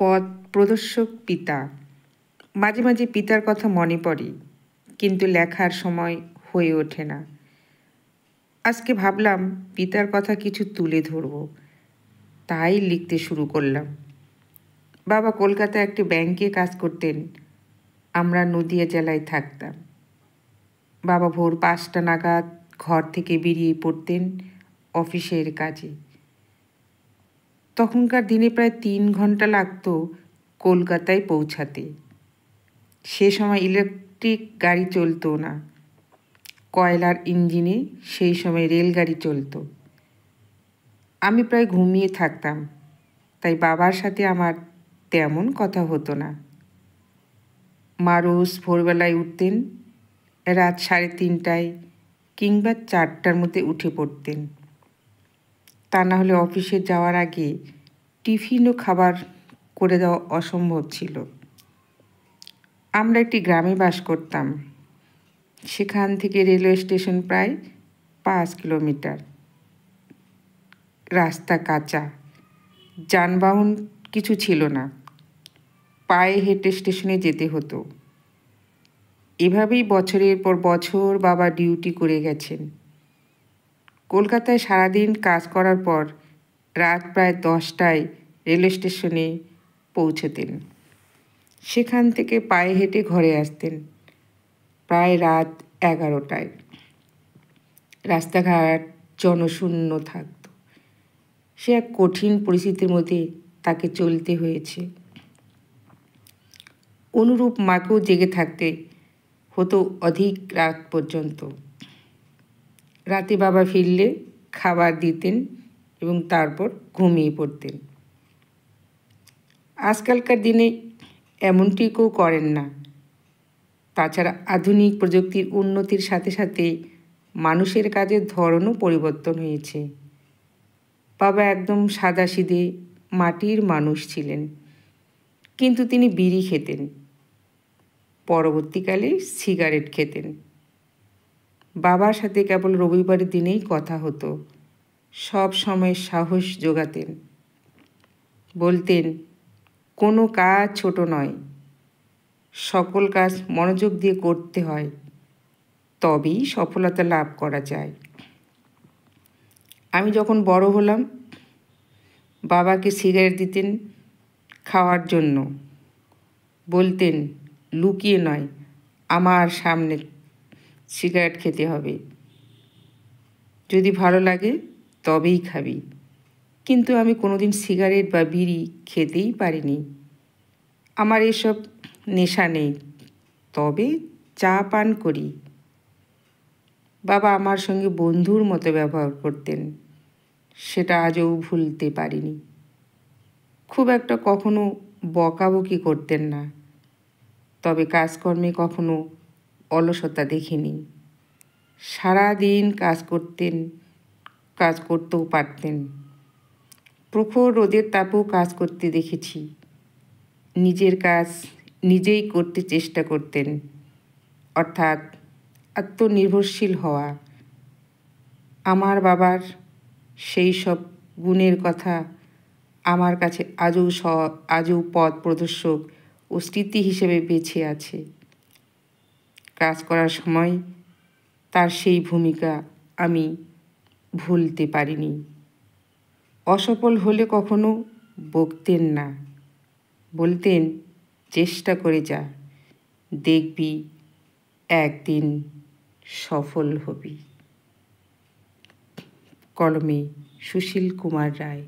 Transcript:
পথ প্রদর্শক পিতা। মাঝে মাঝে পিতার কথা মনে পড়ে, কিন্তু লেখার সময় হয়ে ওঠে না। আজকে ভাবলাম পিতার কথা কিছু তুলে ধরব, তাই লিখতে শুরু করলাম। বাবা কলকাতায় একটি ব্যাংকে কাজ করতেন, আমরা নদিয়া জেলায় থাকতাম। বাবা ভোর 5টা নাগাদ ঘর থেকে বেরিয়ে পড়তেন অফিসের কাজে। তখনকার দিনে প্রায় 3 ঘন্টা লাগতো কলকাতায় পৌঁছাতে। সে সময় ইলেকট্রিক গাড়ি চলতো না, কয়লার ইঞ্জিনে সেই সময় রেলগাড়ি চলতো। আমি প্রায় ঘুমিয়ে থাকতাম, তাই বাবার সাথে আমার তেমন কথা হতো না। মা রোজ ভোরবেলায় উঠতেন, রাত 3:30টায় কিংবা 4টার মধ্যে উঠে পড়তেন। তা না হলে অফিসে যাওয়ার আগে টিফিন ও খাবার করে দেওয়া অসম্ভব ছিল। আমরা একটি গ্রামে বাস করতাম। সেখান থেকে রেলওয়ে স্টেশন প্রায় 5 কিলোমিটার। রাস্তা কাঁচা, যানবাহন কিছু ছিল না, পায়ে হেঁটে স্টেশনে যেতে হতো। এভাবেই বছরের পর বছর বাবা ডিউটি করে গেছেন। কলকাতায় সারাদিন কাজ করার পর রাত প্রায় 10টায় রেলওয়ে স্টেশনে পৌঁছতেন। সেখান থেকে পায়ে হেঁটে ঘরে আসতেন প্রায় রাত 11টায়। রাস্তাঘাট জনশূন্য থাকত। সে এক কঠিন পরিস্থিতির মধ্যে তাকে চলতে হয়েছে। অনুরূপ মাকেও জেগে থাকতে হতো অধিক রাত পর্যন্ত। রাতে বাবা ফিরলে খাবার দিতেন এবং তারপর ঘুমিয়ে পড়তেন। আজকালকার দিনে এমনটি কেউ করেন না। তাছাড়া আধুনিক প্রযুক্তির উন্নতির সাথে সাথে মানুষের কাজের ধরনও পরিবর্তন হয়েছে। বাবা একদম সাদাসিধে মাটির মানুষ ছিলেন, কিন্তু তিনি বিড়ি খেতেন, পরবর্তীকালে সিগারেট খেতেন। বাবার সাথে কেবল রবিবারের দিনেই কথা হতো। সব সময় সাহস জোগাতেন। বলতেন, কোনো কাজ ছোট নয়, সকল কাজ মনোযোগ দিয়ে করতে হয়, তবেই সফলতা লাভ করা যায়। আমি যখন বড় হলাম, বাবাকে সিগারেট দিতেন খাওয়ার জন্য। বলতেন, লুকিয়ে নয়, আমার সামনে সিগারেট খেতে হবে। যদি ভালো লাগে তবেই খাবি। কিন্তু আমি কোনোদিন সিগারেট বা বিড়ি খেতেই পারিনি। আমার এসব নেশা নেই, তবে চা পান করি। বাবা আমার সঙ্গে বন্ধুর মতো ব্যবহার করতেন, সেটা আজও ভুলতে পারিনি। খুব একটা কখনো বকাবকি করতেন না, তবে কাজকর্মে কখনো অলসতা দেখিনি। সারাদিন কাজ করতেও পারতেন। প্রখর রোদের তাপেও কাজ করতে দেখেছি। নিজের কাজ নিজেই করতে চেষ্টা করতেন, অর্থাৎ আত্মনির্ভরশীল হওয়া। আমার সেই সব গুণের কথা আমার কাছে আজও পথ প্রদর্শক ও স্মৃতি হিসেবে বেঁচে আছে। কাজ করার সময় তার সেই ভূমিকা আমি ভুলতে পারিনি। অসফল হলে কখনো বকতেন না, বলতেন, চেষ্টা করে যা, দেখবি একদিন সফল হবি। কলমে সুশীল কুমার রায়।